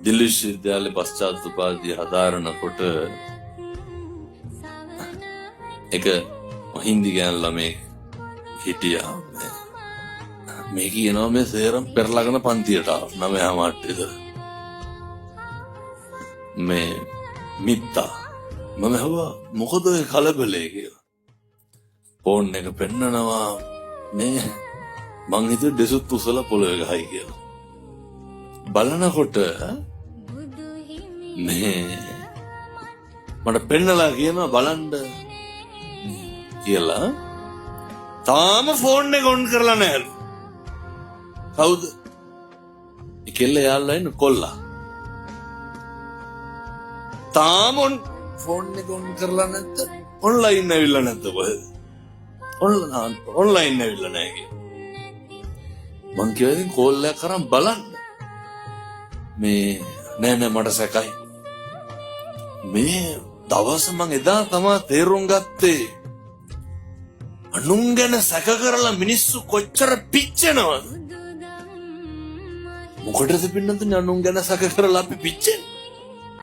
දිල්ලි විශ්වවිද්‍යාලයේ පශ්චාත් උපාධිය හදාරනකොට එක හින්දි ගෑනු ළමෙක් හිටියා. මේ කියනවා මේ සේරම පෙරලාගෙන පන්තියට ආවා 9:00 විතර. මේ මිත්තා මම හුවා මොකද ඔය කලබලේ කියලා. ෆෝන් එක පෙන්නනවා මේ මං හිතුවේ දෙසුත් උසලා පොළවේ ගහයි කියලා. බලනකොට මේ මට පෙන්නලා කියනවා බලන්න කියලා. තාම ෆෝන් එක ඔන් කරලා නැහැ. කවුද? ඉකෙල්ල යාළුවා ඉන්න කොල්ලා. තාම ෆෝන් එක ඔන් කරලා නැත්ද? ඔන්ලයින් ඇවිල්ලා නැද්ද කොහෙද? ඔන්ලයින් ඇවිල්ලා නැහැ කියලා. මං කිව්වා ඉතින් කෝල් එකක් කරන් බලන්න. මේ නෑ මට සැකයි. මේ දවස මං එදා තමයි තේරුම් ගත්තේ අනුන් ගැන සැක කරලා මිනිස්සු කොච්චර පිච්චෙනවද? මොකටද පින්නතුනේ අනුන් ගැන සැක කරලා අපි පිච්චෙන්නේ?